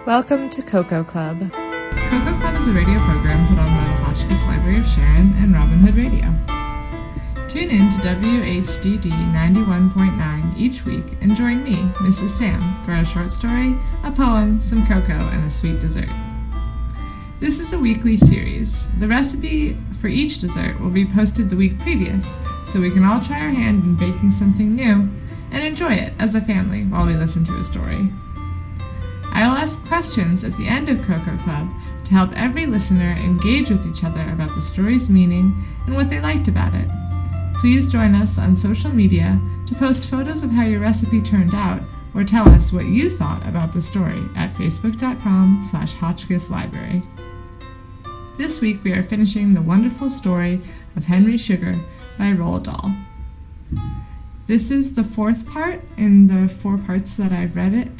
Welcome to Cocoa Club. Cocoa Club is a radio program put on by the Hotchkiss Library of Sharon and Robin Hood Radio. Tune in to WHDD 91.9 each week and join me, Mrs. Sam, for a short story, a poem, some cocoa, and a sweet dessert. This is a weekly series. The recipe for each dessert will be posted the week previous, so we can all try our hand in baking something new and enjoy it as a family while we listen to a story. I'll ask questions at the end of Cocoa Club to help every listener engage with each other about the story's meaning and what they liked about it. Please join us on social media to post photos of how your recipe turned out or tell us what you thought about the story at facebook.com/Hotchkiss Library. This week we are finishing the wonderful story of Henry Sugar by Roald Dahl. This is the fourth part in the 4 parts that I've read it.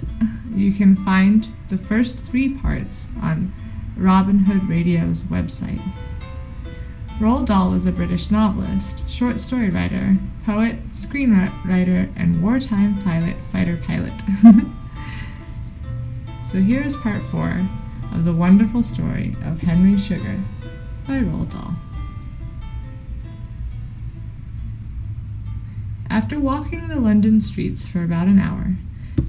You can find the first 3 parts on Robin Hood Radio's website. Roald Dahl was a British novelist, short story writer, poet, screenwriter, and wartime fighter pilot. So here is part 4 of the wonderful story of Henry Sugar by Roald Dahl. After walking the London streets for about an hour,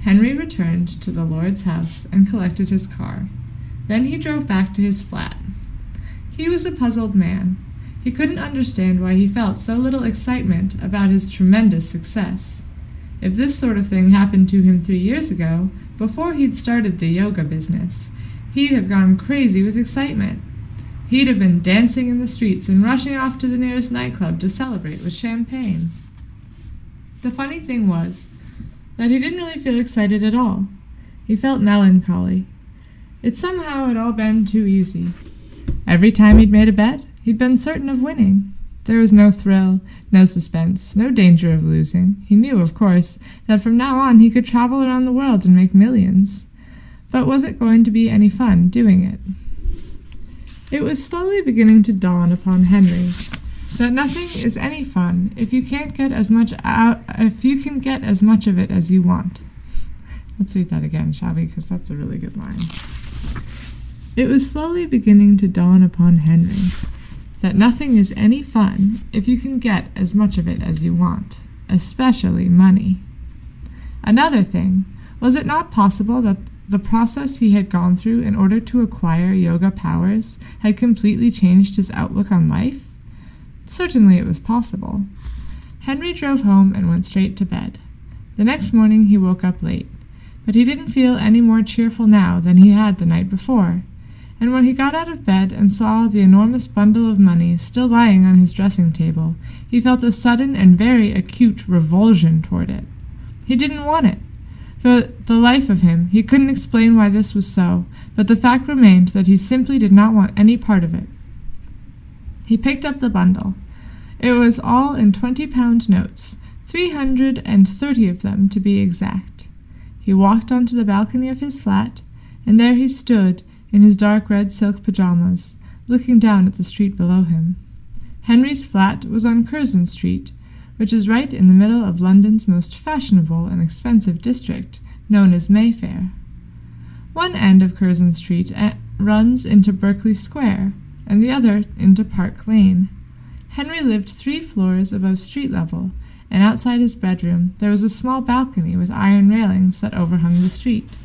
Henry returned to the Lord's house and collected his car. Then he drove back to his flat. He was a puzzled man. He couldn't understand why he felt so little excitement about his tremendous success. If this sort of thing happened to him 3 years ago, before he'd started the yoga business, he'd have gone crazy with excitement. He'd have been dancing in the streets and rushing off to the nearest nightclub to celebrate with champagne. The funny thing was that he didn't really feel excited at all. He felt melancholy. It somehow had all been too easy. Every time he'd made a bet, he'd been certain of winning. There was no thrill, no suspense, no danger of losing. He knew, of course, that from now on he could travel around the world and make millions. But was it going to be any fun doing it? It was slowly beginning to dawn upon Henry that nothing is any fun if you can get as much of it as you want. Let's read that again, shall we? Because that's a really good line. It was slowly beginning to dawn upon Henry that nothing is any fun if you can get as much of it as you want, especially money. Another thing, was it not possible that the process he had gone through in order to acquire yoga powers had completely changed his outlook on life? Certainly it was possible. Henry drove home and went straight to bed. The next morning he woke up late, but he didn't feel any more cheerful now than he had the night before, and when he got out of bed and saw the enormous bundle of money still lying on his dressing table, he felt a sudden and very acute revulsion toward it. He didn't want it. For the life of him, he couldn't explain why this was so, but the fact remained that he simply did not want any part of it. He picked up the bundle. It was all in 20-pound notes, 330 of them to be exact. He walked onto the balcony of his flat, and there he stood in his dark red silk pajamas, looking down at the street below him. Henry's flat was on Curzon Street, which is right in the middle of London's most fashionable and expensive district, known as Mayfair. One end of Curzon Street runs into Berkeley Square, and the other into Park Lane. Henry lived 3 floors above street level, and outside his bedroom there was a small balcony with iron railings that overhung the street.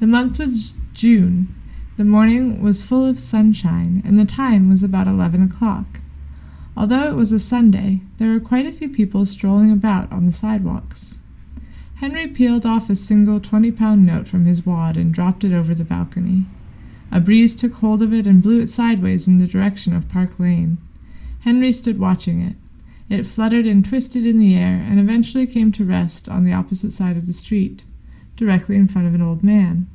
The month was June. The morning was full of sunshine, and the time was about 11 o'clock. Although it was a Sunday, there were quite a few people strolling about on the sidewalks. Henry peeled off a single 20-pound note from his wad and dropped it over the balcony. A breeze took hold of it and blew it sideways in the direction of Park Lane. Henry stood watching it. It fluttered and twisted in the air and eventually came to rest on the opposite side of the street, directly in front of an old man.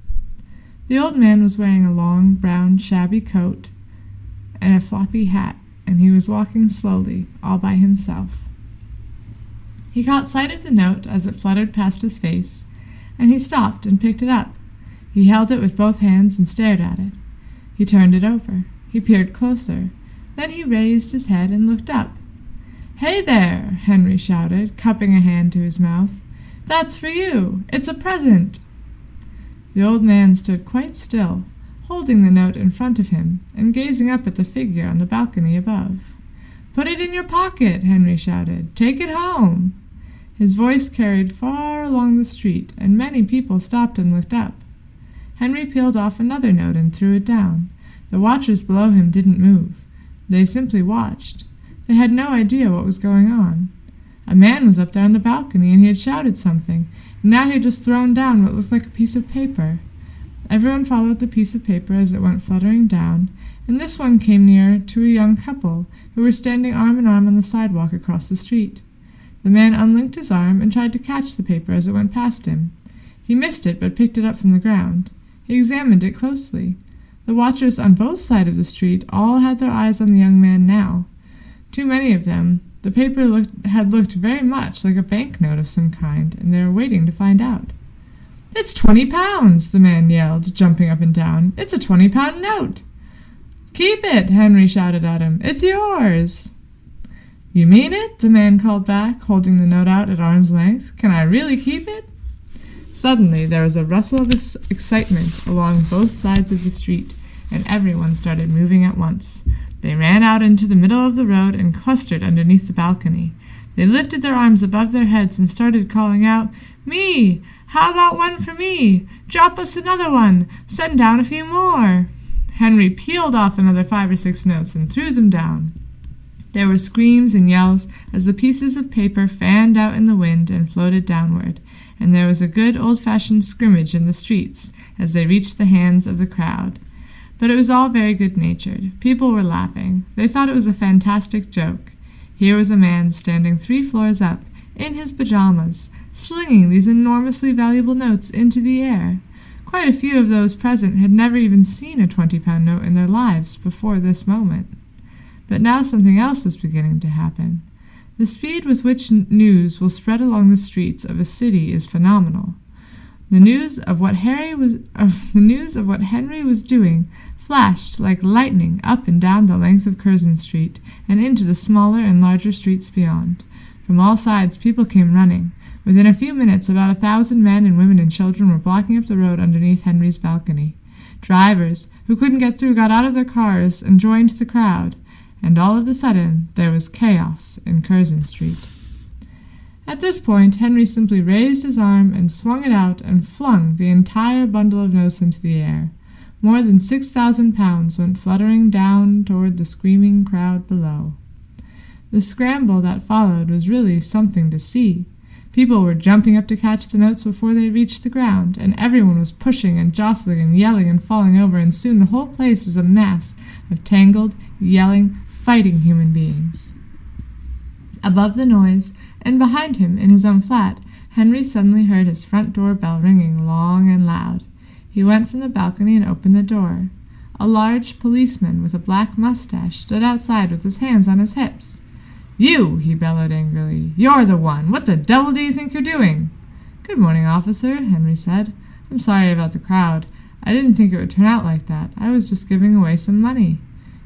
The old man was wearing a long, brown, shabby coat and a floppy hat, and he was walking slowly, all by himself. He caught sight of the note as it fluttered past his face, and he stopped and picked it up. He held it with both hands and stared at it. He turned it over. He peered closer. Then he raised his head and looked up. "Hey there!" Henry shouted, cupping a hand to his mouth. "That's for you! It's a present!" The old man stood quite still, holding the note in front of him and gazing up at the figure on the balcony above. "Put it in your pocket," Henry shouted. "Take it home." His voice carried far along the street, and many people stopped and looked up. Henry peeled off another note and threw it down. The watchers below him didn't move. They simply watched. They had no idea what was going on. A man was up there on the balcony, and he had shouted something, and now he had just thrown down what looked like a piece of paper. Everyone followed the piece of paper as it went fluttering down, and this one came near to a young couple who were standing arm in arm on the sidewalk across the street. The man unlinked his arm and tried to catch the paper as it went past him. He missed it, but picked it up from the ground. He examined it closely. The watchers on both sides of the street all had their eyes on the young man now. Too many of them. The paper had looked very much like a banknote of some kind, and they were waiting to find out. "It's 20 pounds, the man yelled, jumping up and down. "It's a 20-pound note." "Keep it," Henry shouted at him. "It's yours." "You mean it?" the man called back, holding the note out at arm's length. "Can I really keep it?" Suddenly there was a rustle of excitement along both sides of the street, and everyone started moving at once. They ran out into the middle of the road and clustered underneath the balcony. They lifted their arms above their heads and started calling out, "Me! How about one for me? Drop us another one! Send down a few more!" Henry peeled off another 5 or 6 notes and threw them down. There were screams and yells as the pieces of paper fanned out in the wind and floated downward, and there was a good old-fashioned scrimmage in the streets as they reached the hands of the crowd. But it was all very good-natured. People were laughing. They thought it was a fantastic joke. Here was a man standing 3 floors up, in his pajamas, slinging these enormously valuable notes into the air. Quite a few of those present had never even seen a 20-pound note in their lives before this moment. But now something else was beginning to happen. The speed with which news will spread along the streets of a city is phenomenal. The news of what Henry was doing flashed like lightning up and down the length of Curzon Street and into the smaller and larger streets beyond. From all sides people came running. Within a few minutes, about 1,000 men and women and children were blocking up the road underneath Henry's balcony. Drivers who couldn't get through got out of their cars and joined the crowd, and all of a sudden there was chaos in Curzon Street. At this point, Henry simply raised his arm and swung it out and flung the entire bundle of notes into the air. More than 6,000 pounds went fluttering down toward the screaming crowd below. The scramble that followed was really something to see. People were jumping up to catch the notes before they reached the ground, and everyone was pushing and jostling and yelling and falling over, and soon the whole place was a mass of tangled, yelling, fighting human beings. Above the noise, and behind him in his own flat, Henry suddenly heard his front door bell ringing long and loud. He went from the balcony and opened the door. A large policeman with a black mustache stood outside with his hands on his hips. "You!" he bellowed angrily. "You're the one! What the devil do you think you're doing?" "Good morning, officer," Henry said. "I'm sorry about the crowd. I didn't think it would turn out like that. I was just giving away some money."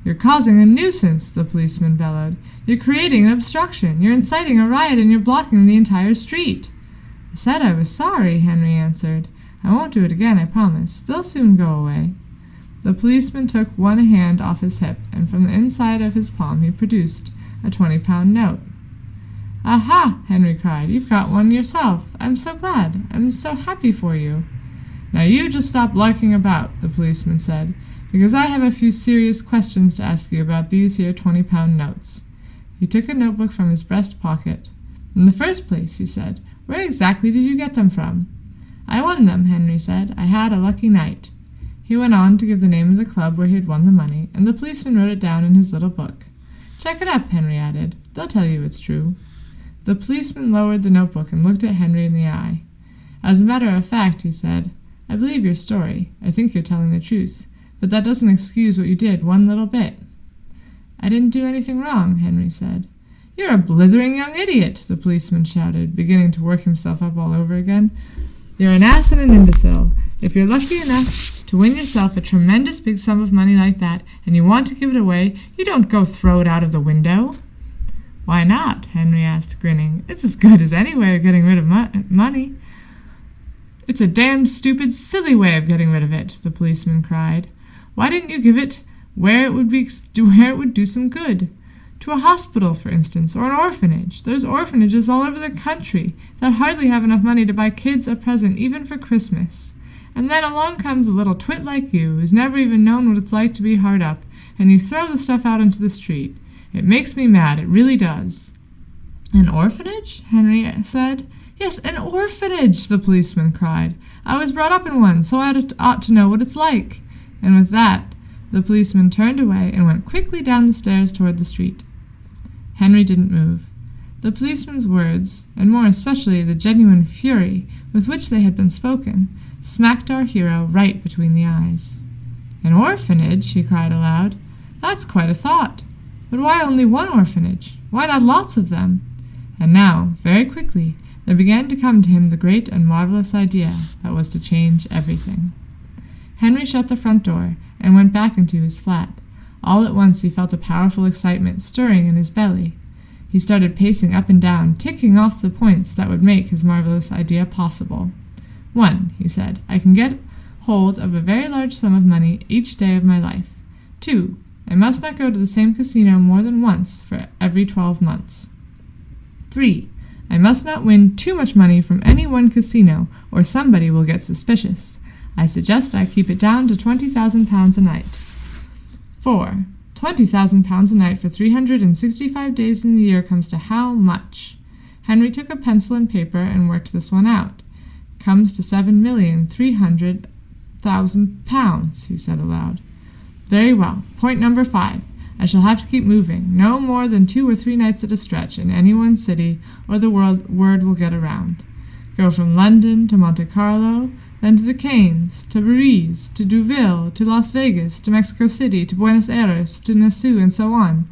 "You're causing a nuisance," the policeman bellowed. "You're creating an obstruction. You're inciting a riot, and you're blocking the entire street." "I said I was sorry," Henry answered. "I won't do it again, I promise. They'll soon go away." The policeman took one hand off his hip, and from the inside of his palm he produced a 20-pound note. "Aha!" Henry cried. "You've got one yourself. I'm so glad. I'm so happy for you." "Now you just stop larking about," the policeman said, "because I have a few serious questions to ask you about these here 20-pound notes." He took a notebook from his breast pocket. "In the first place," he said, "where exactly did you get them from?" "I won them," Henry said. "I had a lucky night." He went on to give the name of the club where he had won the money, and the policeman wrote it down in his little book. "Check it up," Henry added. "They'll tell you it's true." The policeman lowered the notebook and looked at Henry in the eye. "As a matter of fact," he said, "I believe your story. I think you're telling the truth. But that doesn't excuse what you did one little bit." "I didn't do anything wrong," Henry said. "You're a blithering young idiot," the policeman shouted, beginning to work himself up all over again. "You're an ass and an imbecile. If you're lucky enough to win yourself a tremendous big sum of money like that, and you want to give it away, you don't go throw it out of the window." "Why not?" Henry asked, grinning. "It's as good as any way of getting rid of money." "It's a damned stupid, silly way of getting rid of it," the policeman cried. "Why didn't you give it where it would do some good? To a hospital, for instance, or an orphanage. There's orphanages all over the country that hardly have enough money to buy kids a present even for Christmas. And then along comes a little twit like you, who's never even known what it's like to be hard up, and you throw the stuff out into the street. It makes me mad, it really does." "An orphanage?" Henry said. "Yes, an orphanage," the policeman cried. "I was brought up in one, so I ought to know what it's like." And with that, the policeman turned away and went quickly down the stairs toward the street. Henry didn't move. The policeman's words, and more especially the genuine fury with which they had been spoken, smacked our hero right between the eyes. "An orphanage?" he cried aloud. "That's quite a thought. But why only one orphanage? Why not lots of them?" And now, very quickly, there began to come to him the great and marvelous idea that was to change everything. Henry shut the front door and went back into his flat. All at once he felt a powerful excitement stirring in his belly. He started pacing up and down, ticking off the points that would make his marvelous idea possible. "1," he said, "I can get hold of a very large sum of money each day of my life. 2, I must not go to the same casino more than once for every 12 months. 3, I must not win too much money from any one casino, or somebody will get suspicious. I suggest I keep it down to £20,000 a night. 4, £20,000 a night for 365 days in the year comes to how much?" Henry took a pencil and paper and worked this one out. "Comes to £7,300,000, he said aloud. "Very well. Point number 5. I shall have to keep moving, no more than 2 or 3 nights at a stretch in any one city, or the word will get around. Go from London to Monte Carlo, then to the Canes, to Belize, to Deauville, to Las Vegas, to Mexico City, to Buenos Aires, to Nassau, and so on.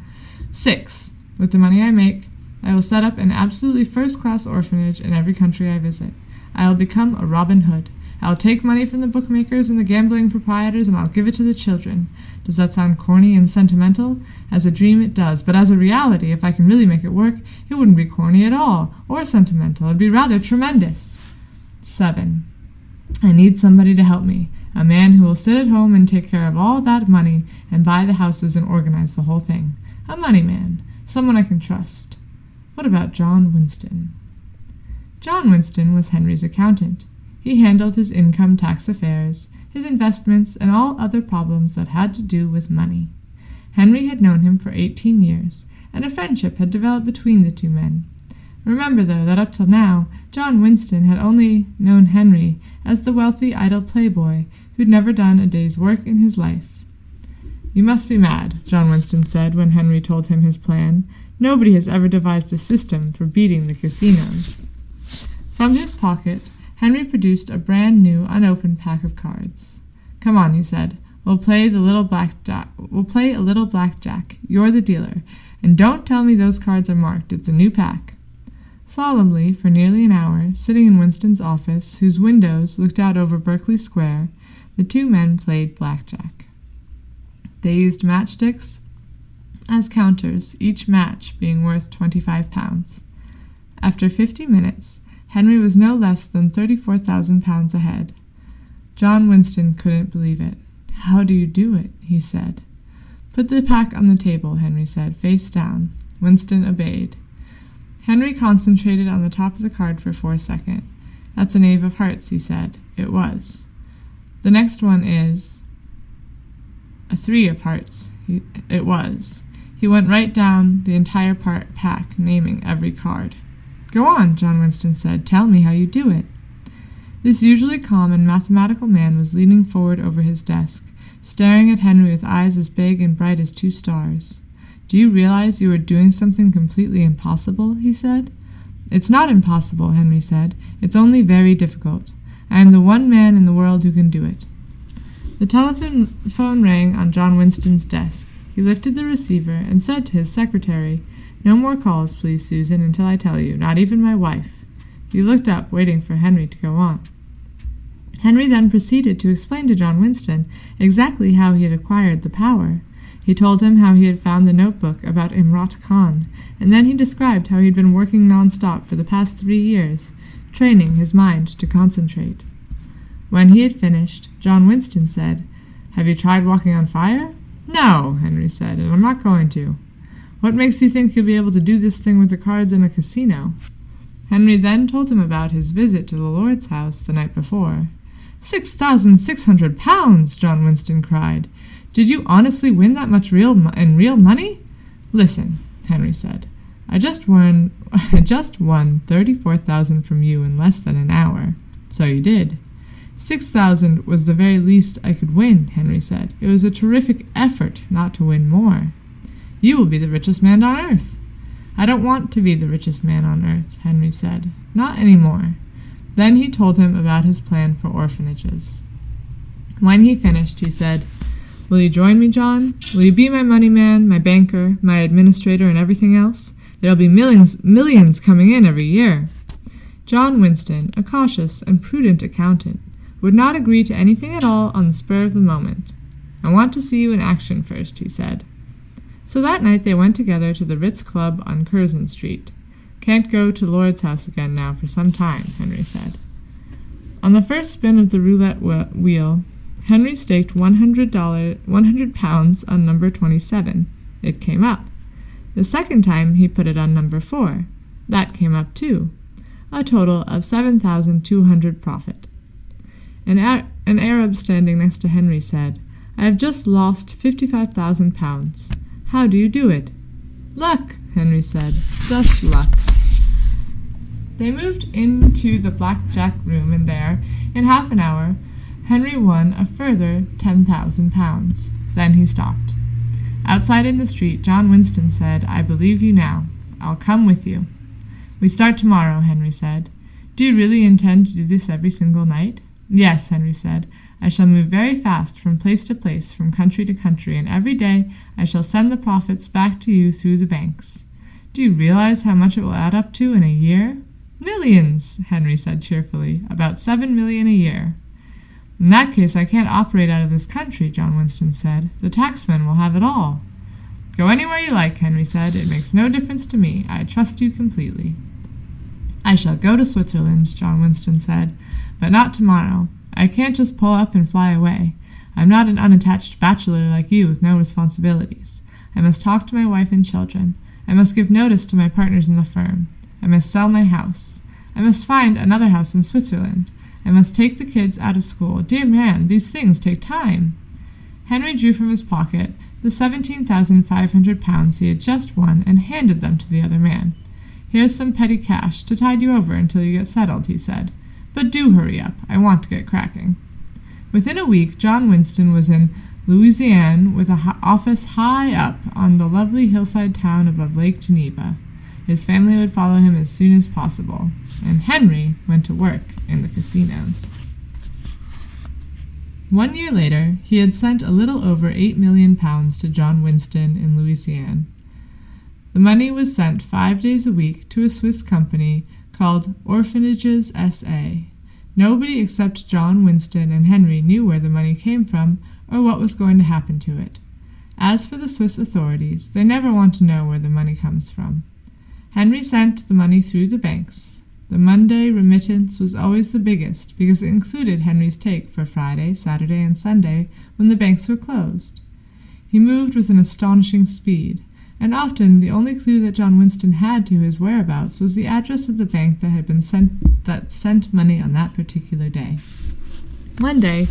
6. With the money I make, I will set up an absolutely first-class orphanage in every country I visit. I will become a Robin Hood. I'll take money from the bookmakers and the gambling proprietors, and I'll give it to the children. Does that sound corny and sentimental? As a dream it does, but as a reality, if I can really make it work, it wouldn't be corny at all, or sentimental. It'd be rather tremendous. 7. I need somebody to help me, a man who will sit at home and take care of all that money and buy the houses and organize the whole thing. A money man, someone I can trust. What about John Winston?" John Winston was Henry's accountant. He handled his income tax affairs, his investments, and all other problems that had to do with money. Henry had known him for 18 years, and a friendship had developed between the two men. Remember, though, that up till now, John Winston had only known Henry as the wealthy, idle playboy who'd never done a day's work in his life. "You must be mad," John Winston said when Henry told him his plan. "Nobody has ever devised a system for beating the casinos." From his pocket, Henry produced a brand-new, unopened pack of cards. "Come on," he said. We'll play a little blackjack. You're the dealer. And don't tell me those cards are marked. It's a new pack." Solemnly, for nearly an hour, sitting in Winston's office, whose windows looked out over Berkeley Square, the two men played blackjack. They used matchsticks as counters, each match being worth £25. After 50 minutes, Henry was no less than £34,000 ahead. John Winston couldn't believe it. "How do you do it?" he said. "Put the pack on the table," Henry said, face down. Winston obeyed. Henry concentrated on the top of the card for 4 seconds. "That's a knave of hearts," he said. It was. "The next one is a 3 of hearts." It was. He went right down the entire pack, naming every card. "Go on," John Winston said. "Tell me how you do it." This usually calm and mathematical man was leaning forward over his desk, staring at Henry with eyes as big and bright as 2 stars. "Do you realize you are doing something completely impossible?" he said. "It's not impossible," Henry said. "It's only very difficult. I am the one man in the world who can do it." The telephone rang on John Winston's desk. He lifted the receiver and said to his secretary, "No more calls, please, Susan, until I tell you, not even my wife." He looked up, waiting for Henry to go on. Henry then proceeded to explain to John Winston exactly how he had acquired the power. He told him how he had found the notebook about Imrat Khan, and then he described how he had been working non-stop for the past 3 years, training his mind to concentrate. When he had finished, John Winston said, "Have you tried walking on fire?" "No," Henry said, "and I'm not going to." "What makes you think you'll be able to do this thing with the cards in a casino?" Henry then told him about his visit to the Lord's house the night before. £6,600, John Winston cried. "Did you honestly win that much real money?" "Listen," Henry said. I just won 34,000 from you in less than an hour." "So you did." 6,000 was the very least I could win," Henry said. "It was a terrific effort not to win more." "You will be the richest man on earth." "I don't want to be the richest man on earth," Henry said. "Not any more." Then he told him about his plan for orphanages. When he finished, he said, "Will you join me, John? Will you be my money man, my banker, my administrator, and everything else? There'll be millions coming in every year." John Winston, a cautious and prudent accountant, would not agree to anything at all on the spur of the moment. "I want to see you in action first," he said. So that night they went together to the Ritz Club on Curzon Street. "Can't go to Lord's house again now for some time," Henry said. On the first spin of the roulette wheel, Henry staked £100 on number 27. It came up. The second time he put it on number 4. That came up too. A total of 7,200 profit. An Arab standing next to Henry said, "I have just lost £55,000. How do you do it?" "Luck," Henry said. "Just luck." They moved into the blackjack room, and there, in half an hour, Henry won a further £10,000. Then he stopped. Outside in the street, John Winston said, "I believe you now. I'll come with you." "We start tomorrow," Henry said. "Do you really intend to do this every single night?" "Yes," Henry said. "I shall move very fast from place to place, from country to country, and every day I shall send the profits back to you through the banks. Do you realize how much it will add up to in a year?" "Millions," Henry said cheerfully. "About 7 million a year." "In that case I can't operate out of this country," John Winston said. "The taxman will have it all." "Go anywhere you like," Henry said. "It makes no difference to me. I trust you completely." "I shall go to Switzerland," John Winston said, "but not tomorrow. I can't just pull up and fly away. I'm not an unattached bachelor like you with no responsibilities. I must talk to my wife and children. I must give notice to my partners in the firm. I must sell my house. I must find another house in Switzerland. I must take the kids out of school. Dear man, these things take time." Henry drew from his pocket the £17,500 he had just won and handed them to the other man. "Here's some petty cash to tide you over until you get settled," he said. "But do hurry up. I want to get cracking." Within a week, John Winston was in Louisiana with an office high up on the lovely hillside town above Lake Geneva. His family would follow him as soon as possible, and Henry went to work in the casinos. 1 year later, he had sent a little over £8 million to John Winston in Louisiana. The money was sent 5 days a week to a Swiss company called Orphanages S.A. Nobody except John Winston and Henry knew where the money came from or what was going to happen to it. As for the Swiss authorities, they never want to know where the money comes from. Henry sent the money through the banks. The Monday remittance was always the biggest because it included Henry's take for Friday, Saturday, and Sunday when the banks were closed. He moved with an astonishing speed, and often the only clue that John Winston had to his whereabouts was the address of the bank that sent money on that particular day. One day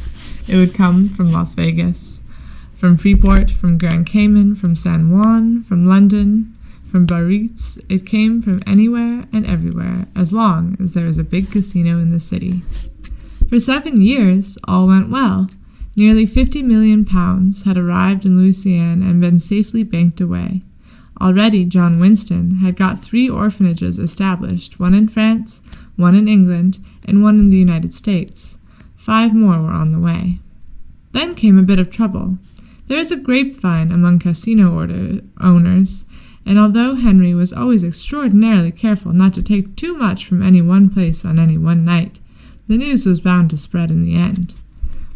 it would come from Las Vegas, from Freeport, from Grand Cayman, from San Juan, from London, from Biarritz. It came from anywhere and everywhere, as long as there was a big casino in the city. For 7 years, all went well. Nearly £50 million had arrived in Louisiana and been safely banked away. Already John Winston had got 3 orphanages established, 1 in France, 1 in England, and 1 in the United States. 5 more were on the way. Then came a bit of trouble. There is a grapevine among casino owners, and although Henry was always extraordinarily careful not to take too much from any one place on any one night, the news was bound to spread in the end.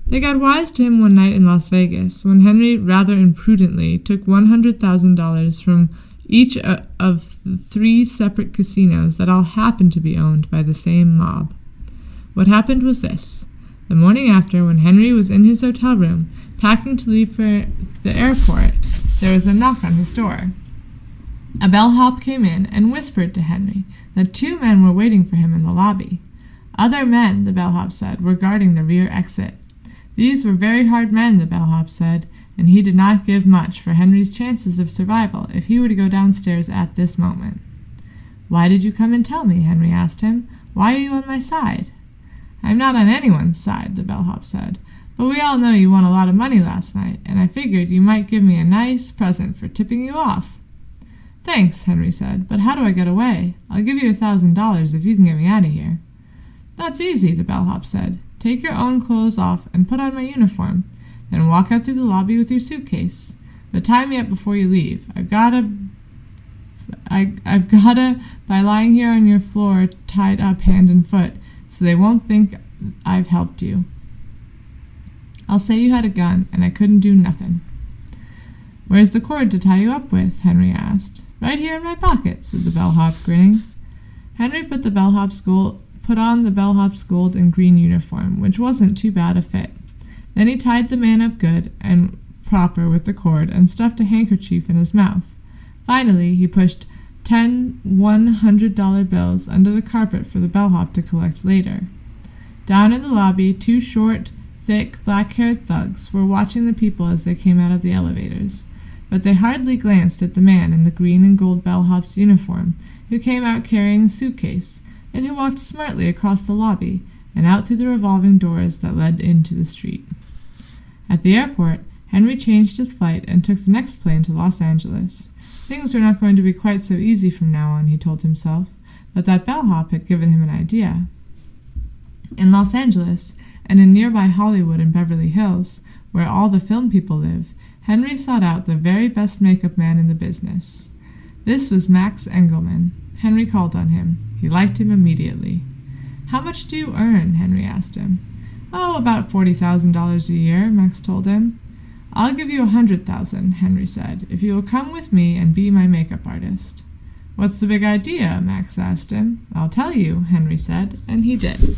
They got wise to him one night in Las Vegas, when Henry rather imprudently took $100,000 from each of the 3 separate casinos that all happened to be owned by the same mob. What happened was this. The morning after, when Henry was in his hotel room, packing to leave for the airport, there was a knock on his door. A bellhop came in and whispered to Henry that 2 men were waiting for him in the lobby. Other men, the bellhop said, were guarding the rear exit. These were very hard men, the bellhop said, and he did not give much for Henry's chances of survival if he were to go downstairs at this moment. "Why did you come and tell me?" Henry asked him. "Why are you on my side?" "I'm not on anyone's side," the bellhop said, "but we all know you won a lot of money last night, and I figured you might give me a nice present for tipping you off." "Thanks," Henry said, "but how do I get away? I'll give you $1,000 if you can get me out of here." "That's easy," the bellhop said. "Take your own clothes off and put on my uniform. Then walk out through the lobby with your suitcase. But tie me up before you leave. I've gotta by lying here on your floor tied up hand and foot, so they won't think I've helped you. I'll say you had a gun and I couldn't do nothing." "Where's the cord to tie you up with?" Henry asked. "Right here in my pocket," said the bellhop, grinning. Henry put on the bellhop's gold and green uniform, which wasn't too bad a fit. Then he tied the man up good and proper with the cord and stuffed a handkerchief in his mouth. Finally, he pushed 10 $100 bills under the carpet for the bellhop to collect later. Down in the lobby, 2 short, thick, black-haired thugs were watching the people as they came out of the elevators, but they hardly glanced at the man in the green and gold bellhop's uniform, who came out carrying a suitcase, and who walked smartly across the lobby and out through the revolving doors that led into the street. At the airport, Henry changed his flight and took the next plane to Los Angeles. Things were not going to be quite so easy from now on, he told himself, but that bellhop had given him an idea. In Los Angeles, and in nearby Hollywood and Beverly Hills, where all the film people live, Henry sought out the very best makeup man in the business. This was Max Engelman. Henry called on him. He liked him immediately. "How much do you earn?" Henry asked him. "Oh, about $40,000 a year," Max told him. "I'll give you $100,000, Henry said, "if you will come with me and be my makeup artist." "What's the big idea?" Max asked him. "I'll tell you," Henry said, and he did.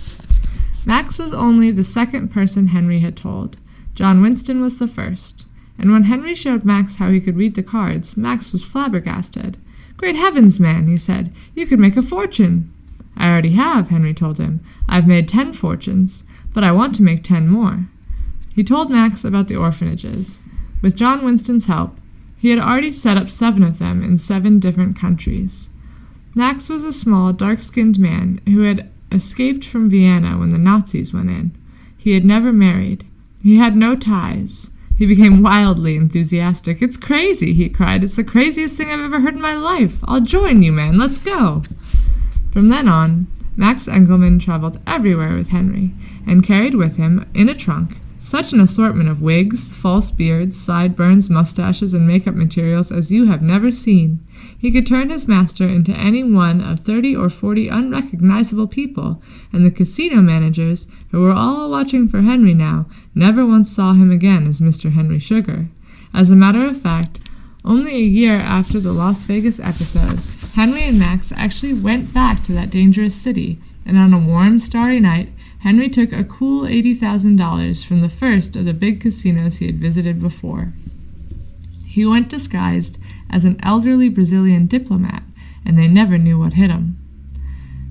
Max was only the second person Henry had told. John Winston was the first. And when Henry showed Max how he could read the cards, Max was flabbergasted. "Great heavens, man," he said, "you could make a fortune." "I already have," Henry told him. "I've made 10 fortunes, but I want to make 10 more." He told Max about the orphanages. With John Winston's help, he had already set up 7 of them in 7 different countries. Max was a small, dark-skinned man who had escaped from Vienna when the Nazis went in. He had never married. He had no ties. He became wildly enthusiastic. "It's crazy," he cried. "It's the craziest thing I've ever heard in my life. I'll join you, man. Let's go." From then on, Max Engelman traveled everywhere with Henry and carried with him, in a trunk, such an assortment of wigs, false beards, sideburns, mustaches, and makeup materials as you have never seen. He could turn his master into any one of 30 or 40 unrecognizable people, and the casino managers, who were all watching for Henry now, never once saw him again as Mr. Henry Sugar. As a matter of fact, only a year after the Las Vegas episode, Henry and Max actually went back to that dangerous city, and on a warm, starry night, Henry took a cool $80,000 from the first of the big casinos he had visited before. He went disguised as an elderly Brazilian diplomat, and they never knew what hit him.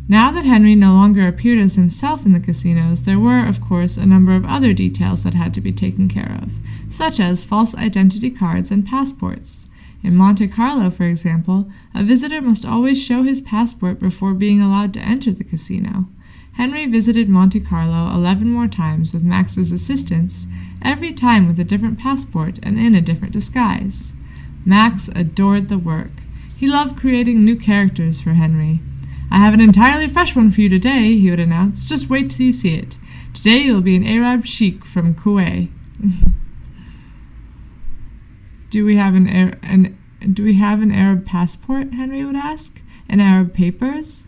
Now that Henry no longer appeared as himself in the casinos, there were, of course, a number of other details that had to be taken care of, such as false identity cards and passports. In Monte Carlo, for example, a visitor must always show his passport before being allowed to enter the casino. Henry visited Monte Carlo 11 more times with Max's assistance, every time with a different passport and in a different disguise. Max adored the work. He loved creating new characters for Henry. "I have an entirely fresh one for you today," he would announce. "Just wait till you see it. Today you'll be an Arab sheik from Kuwait." Do we have an Arab passport?" Henry would ask. "And Arab papers?"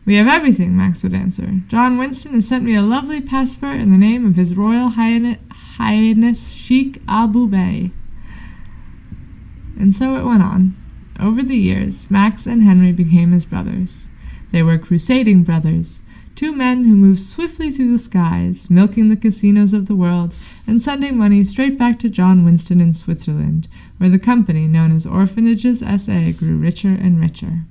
"We have everything," Max would answer. "John Winston has sent me a lovely passport in the name of His Royal Highness Sheikh Abu Bey." And so it went on. Over the years, Max and Henry became his brothers. They were crusading brothers, Two men who move swiftly through the skies, milking the casinos of the world, and sending money straight back to John Winston in Switzerland, where the company known as Orphanages S.A. grew richer and richer.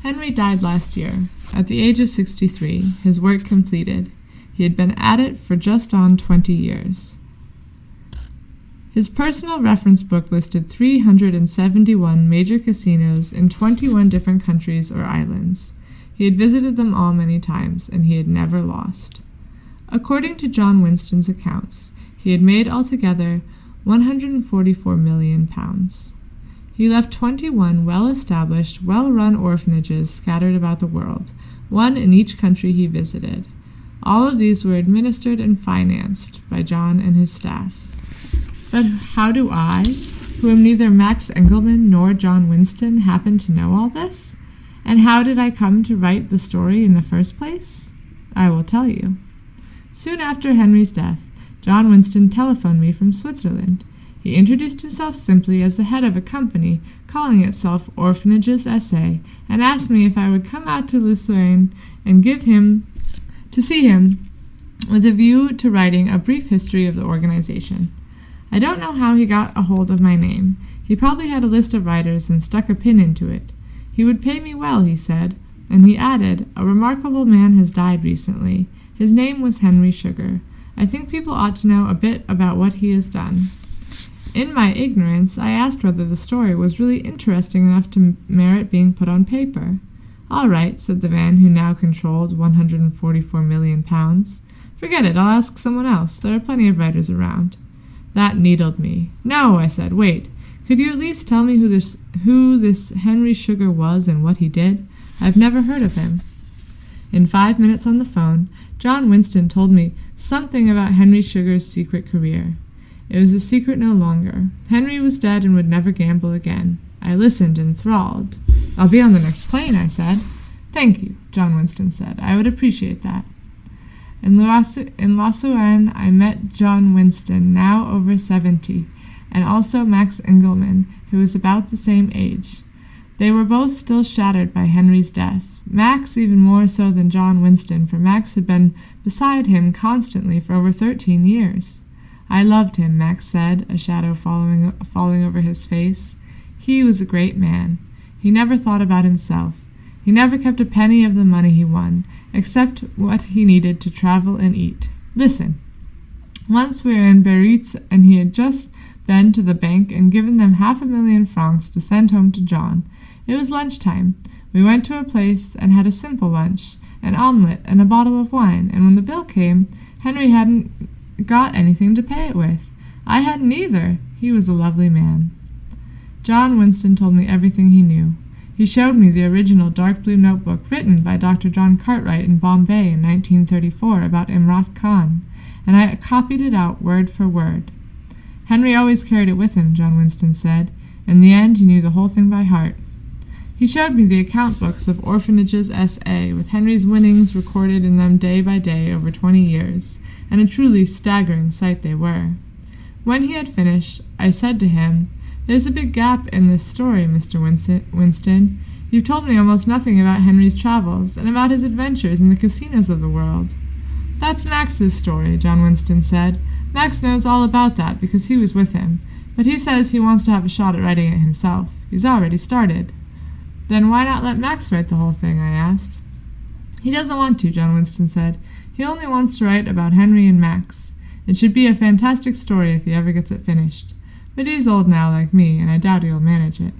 Henry died last year, at the age of 63, his work completed. He had been at it for just on 20 years. His personal reference book listed 371 major casinos in 21 different countries or islands. He had visited them all many times, and he had never lost. According to John Winston's accounts, he had made altogether £144 million. He left 21 well-established, well-run orphanages scattered about the world, one in each country he visited. All of these were administered and financed by John and his staff. But how do I, who am neither Max Engelman nor John Winston, happen to know all this? And how did I come to write the story in the first place? I will tell you. Soon after Henry's death, John Winston telephoned me from Switzerland. He introduced himself simply as the head of a company calling itself Orphanages S.A. and asked me if I would come out to Lucerne and see him with a view to writing a brief history of the organization. I don't know how he got a hold of my name. He probably had a list of writers and stuck a pin into it. He would pay me well, he said, and he added, "A remarkable man has died recently. His name was Henry Sugar. I think people ought to know a bit about what he has done." In my ignorance, I asked whether the story was really interesting enough to merit being put on paper. "All right," said the man who now controlled £144 million. "Forget it, I'll ask someone else. There are plenty of writers around." That needled me. "No," I said, "wait. Could you at least tell me who this Henry Sugar was and what he did? I've never heard of him." In 5 minutes on the phone, John Winston told me something about Henry Sugar's secret career. It was a secret no longer. Henry was dead and would never gamble again. I listened enthralled. "I'll be on the next plane," I said. "Thank you," John Winston said. "I would appreciate that." In Lucerne, I met John Winston, now over 70, and also Max Engelman, who was about the same age. They were both still shattered by Henry's death, Max even more so than John Winston, for Max had been beside him constantly for over 13 years. "I loved him," Max said, a shadow falling over his face. "He was a great man. He never thought about himself. He never kept a penny of the money he won, except what he needed to travel and eat. Listen. Once we were in Biarritz, and he had just been to the bank and given them £500,000 to send home to John. It was lunchtime. We went to a place and had a simple lunch, an omelette and a bottle of wine, and when the bill came, Henry hadn't got anything to pay it with. I hadn't either. He was a lovely man." John Winston told me everything he knew. He showed me the original dark blue notebook written by Dr. John Cartwright in Bombay in 1934 about Imrat Khan, and I copied it out word for word. "Henry always carried it with him," John Winston said. "In the end, he knew the whole thing by heart." He showed me the account books of Orphanages S.A., with Henry's winnings recorded in them day by day over 20 years, and a truly staggering sight they were. When he had finished, I said to him, "There's a big gap in this story, Mr. Winston. You've told me almost nothing about Henry's travels, and about his adventures in the casinos of the world." "That's Max's story," John Winston said. "Max knows all about that because he was with him, but he says he wants to have a shot at writing it himself. He's already started." "Then why not let Max write the whole thing?" I asked. "He doesn't want to," John Winston said. "He only wants to write about Henry and Max. It should be a fantastic story if he ever gets it finished. But he's old now, like me, and I doubt he'll manage it."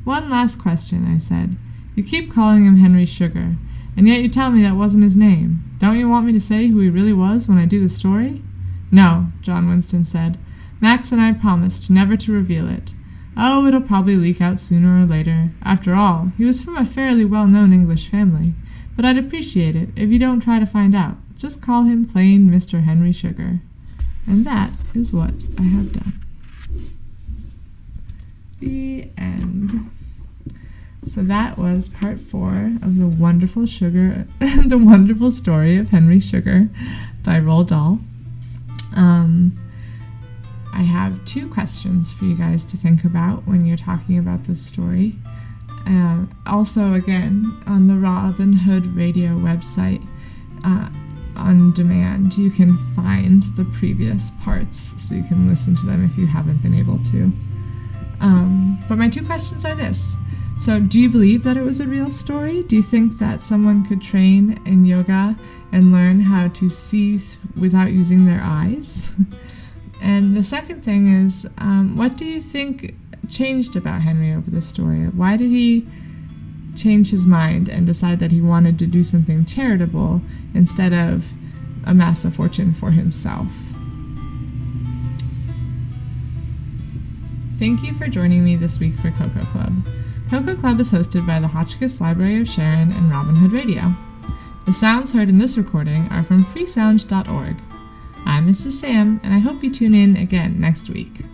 "One last question," I said. "You keep calling him Henry Sugar, and yet you tell me that wasn't his name. Don't you want me to say who he really was when I do the story?" "No," John Winston said. "Max and I promised never to reveal it. Oh, it'll probably leak out sooner or later. After all, he was from a fairly well-known English family. But I'd appreciate it if you don't try to find out. Just call him plain Mr. Henry Sugar." And that is what I have done. The end. So that was part 4 of the wonderful the wonderful story of Henry Sugar by Roald Dahl. I have 2 questions for you guys to think about when you're talking about this story. Also, again, on the Robin Hood Radio website, on demand, you can find the previous parts so you can listen to them if you haven't been able to. But my two questions are this. So, do you believe that it was a real story? Do you think that someone could train in yoga and learn how to see without using their eyes? And the second thing is, what do you think changed about Henry over the story? Why did he change his mind and decide that he wanted to do something charitable instead of amass a fortune for himself? Thank you for joining me this week for Cocoa Club. Cocoa Club is hosted by the Hotchkiss Library of Sharon and Robin Hood Radio. The sounds heard in this recording are from freesound.org. I'm Mrs. Sam, and I hope you tune in again next week.